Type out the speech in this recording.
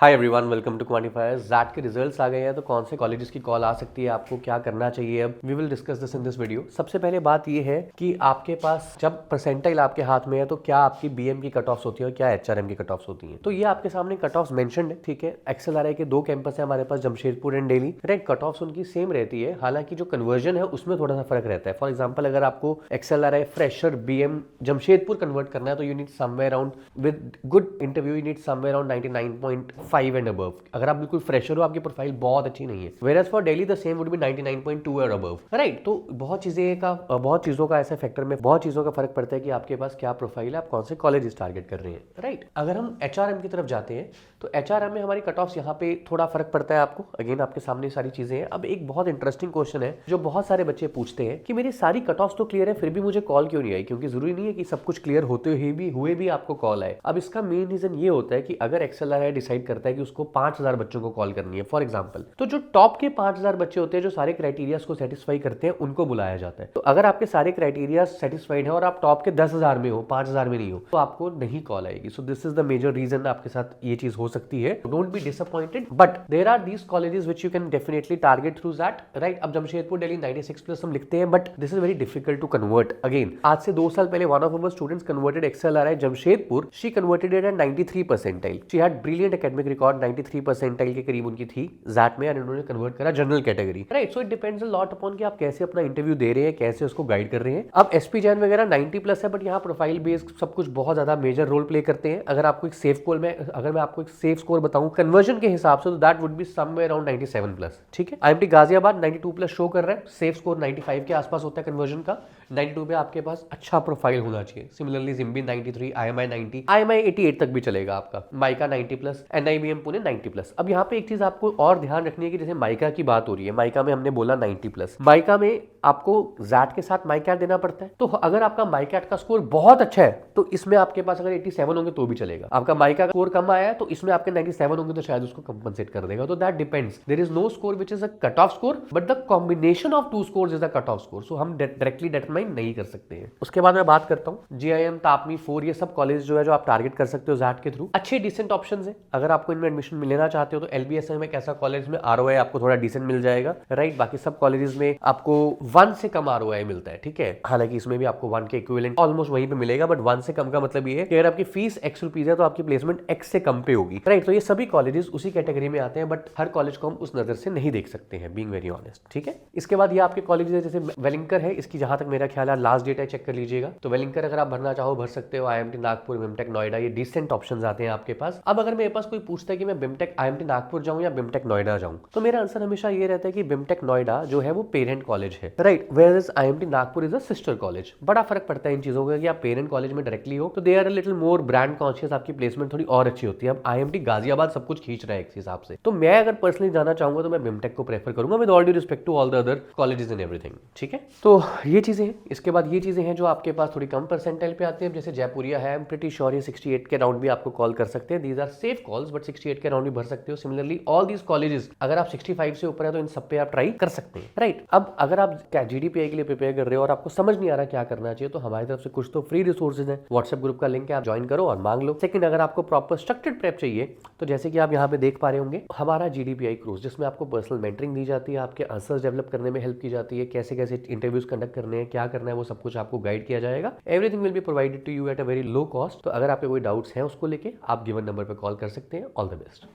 Hi everyone, welcome to Quantifier. XAT के results आ गए हैं, तो कौन से कॉलेजेस की कॉल आ सकती है, आपको क्या करना चाहिए, अब we will discuss this in this video. सबसे पहले बात ये है कि आपके पास जब परसेंटाइल आपके हाथ में है तो क्या आपकी बीएम की कट ऑफ्स होती है और क्या एचआरएम की कट ऑफ्स होती हैं। तो ये आपके सामने कट ऑफ्स मेंशन्ड है, ठीक है। एक्सएलआरआई के 2 कैंपस है हमारे पास, Jamshedpur and Delhi. Right, cutoffs उनकी सेम रहती है, हालांकि जो कन्वर्जन है उसमें थोड़ा सा फर्क रहता है। फॉर एग्जाम्पल, अगर आपको XLRI fresher BM Jamshedpur convert करना है तो you need somewhere around with good interview, you need somewhere around 99.5 and above. अगर आप बिल्कुल फ्रेशर हो, आपकी प्रोफाइल बहुत अच्छी नहीं है। Whereas for Delhi the same would be 99.2 और अबव। राइट, तो बहुत चीजों का ऐसे फैक्टर में बहुत चीजों का फर्क पड़ता है कि आपके पास क्या प्रोफाइल है, आप कौन से कॉलेज टारगेट कर रहे हैं। राइट, अगर हम एचआरएम की तरफ जाते हैं तो एचआरएम में हमारी कट ऑफ्स यहाँ पे थोड़ा फर्क पड़ता है आपको। अगेन आपके सामने सारी चीजें हैं। अब एक बहुत इंटरेस्टिंग क्वेश्चन है जो बहुत सारे बच्चे पूछते हैं कि मेरी सारी कट ऑफ्स तो क्लियर है, फिर भी मुझे कॉल क्यों नहीं आई। क्योंकि जरूरी नहीं है कि सब कुछ क्लियर होते हुए भी आपको कॉल आए। अब इसका मेन रीजन ये होता है कि अगर एक्सएलआरआई डिसाइड करता है कि उसको 5000 बच्चों को कॉल करनी है, फॉर एग्जांपल, तो जो टॉप के 5000 बच्चे होते हैं जो सारे क्राइटेरियाज को सेटिस्फाई करते हैं, उनको बुलाया जाता है। तो अगर आपके सारे क्राइटेरिया सेटिस्फाइड है और आप टॉप के 10,000 में हो, 5000 में नहीं हो, तो आपको नहीं कॉल आएगी। So this is the major reason आपके साथ ये चीज हो सकती है। Don't be disappointed, but there are these colleges which you can definitely target through that. Right, अब जमशेदपुर दिल्ली 96+ हम लिखते हैं, but this is very difficult to convert. Again, आज से 2 साल पहले one of our students converted XLRI Jamshedpur. She converted it at 93 percentile. She had brilliant academic record, 93 percentile के करीब उनकी थी जैट में, और इन्होंने कन्वर्ट करा general category. Right, so it depends a lot upon कि आप कैसे अपना इंटरव्यू दे रहे हैं, कैसे उसको गाइड कर रहे हैं। अब एसपी जैन वगैरह 90+ है, बट यहाँ प्रोफाइल बेस्ड सब कुछ बहुत ज्यादा मेजर रोल प्ले करते हैं। अगर आपको एक सेफ स्कोर में अगर मैं आपको एक सेफ स्कोर बताऊं कन्वर्जन के हिसाब से, तो that would be somewhere around 97+। ठीक है, आईएमटी गाजियाबाद 92+ शो कर रहा है, सेफ स्कोर 95 के आसपास होता है कन्वर्जन का। 92 पे आपके पास अच्छा प्रोफाइल होना चाहिए। सिमिलरली जिम्बी 93, आईएमआई 90, आईएमआई 88 तक भी चलेगा आपका, माइका 90+, एनआईबीएम पुणे 90+। अब यहाँ पे एक चीज आपको और ध्यान रखनी है कि जैसे माइका की बात हो रही है, माइका में हमने बोला 90+, माइका में आपको जैट के साथ माइकैट देना पड़ता है। तो अगर आपका माइकैट का स्कोर बहुत अच्छा है तो इसमें आपके पास अगर 87 होंगे तो भी चलेगा। आपका माइका का स्कोर कम आया है तो इसमें आपके 97 होंगे तो शायद उसको कंपनसेट कर देगा। तो that depends, there is no score which is a cutoff score, but the combination of 2 scores is a cutoff score. So हम डायरेक्टली डिटरमाइन नहीं कर सकते हैं। उसके बाद मैं बात करता हूँ जीआईएम, तापमी 4, ये सब कॉलेज जो है जो आप टारगेट कर सकते हो जैट के थ्रू। अच्छे डिसेंट ऑप्शंस है। अगर आपको इनमें एडमिशन लेना चाहते हो तो एलबीएसएम में एक ऐसा कॉलेज में आरओआई आपको थोड़ा डिसेंट मिल जाएगा। राइट, बाकी सब कॉलेजेस में आपको 1 से कम आरओआई मिलता है। ठीक है, हालांकि इसमें भी आपको 1 के इक्विवेलेंट ऑलमोस्ट वहीं पे मिलेगा, बट 1 से कम का मतलब ये है कि अगर आपकी फीस X रुपीज है तो आपकी प्लेसमेंट X से कम पे होगी। राइट, तो ये सभी कॉलेजेस उसी कैटेगरी में आते हैं, बट हर कॉलेज को हम उस नजर से नहीं देख सकते हैं, बीइंग वेरी ऑनेस्ट। ठीक है, इसके बाद ये आपके कॉलेजेस है, जैसे वेलिंकर है, इसकी जहां तक मेरा ख्याल है लास्ट डेट है, चेक कर लीजिएगा। तो वेलिंकर अगर आप भरना चाहो भर सकते हो। आईएमटी नागपुर, बिमटेक नोएडा, ये डिसेंट ऑप्शंस आते हैं आपके पास। अब अगर मेरे पास कोई पूछता है कि मैं बिमटेक आईएमटी नागपुर जाऊं या बिमटेक नोएडा जाऊं, तो मेरा आंसर हमेशा ये रहता है कि बिमटेक नोएडा जो है वो पेरेंट कॉलेज है। Right, whereas IMT Nagpur is a sister college. बड़ा फर्क पड़ता है इन चीजों का कि आप पेरेंट कॉलेज में डायरेक्टली हो तो they are a little more brand conscious, आपकी प्लेसमेंट थोड़ी और अच्छी होती है। अब आईएमटी गाजियाबाद सब कुछ खींच रहा है एक हिसाब से, तो मैं अगर पर्सनली जाना चाहूंगा तो मैं बिमटेक को प्रेफर करूंगा, with all due respect to all the other colleges and everything. ठीक है, तो ये चीजें हैं। इसके बाद ये चीजें हैं जो आपके पास थोड़ी कम परसेंटाइल पे आते हैं, जैसे जयपुरिया है, आई एम प्रीटी श्योर ये 68 के राउंड भी आपको कॉल कर सकते हैं। These are safe calls, but 68 के राउंड भी भर सकते हो। सिमिलरली ऑल दीज कॉलेजेस अगर आप 65 से ऊपर है तो इन सब पे आप ट्राई कर सकते हैं। राइट, अब अगर आप जीडीपीआई के लिए प्रिपेयर कर रहे हो और आपको समझ नहीं आ रहा क्या करना चाहिए, तो हमारी तरफ से कुछ तो फ्री रिसोर्सेज है, व्हाट्सएप ग्रुप का लिंक है, आप ज्वाइन करो और मांग लो। सेकंड, अगर आपको प्रॉपर स्ट्रक्चर्ड प्रेप चाहिए तो जैसे कि आप यहाँ पे देख पा रहे होंगे हमारा जीडीपीआई क्रूज, जिसमें आपको पर्सनल मेंटरिंग दी जाती है, आपके आंसर्स डेवलप करने में हेल्प की जाती है, कैसे कैसे इंटरव्यूज कंडक्ट करने हैं, क्या करना है, वो सब कुछ आपको गाइड किया जाएगा। Everything will be provided to you at a very low cost. तो अगर आपके कोई डाउट्स हैं उसको लेके आप गिवन नंबर पर कॉल कर सकते हैं। All the best.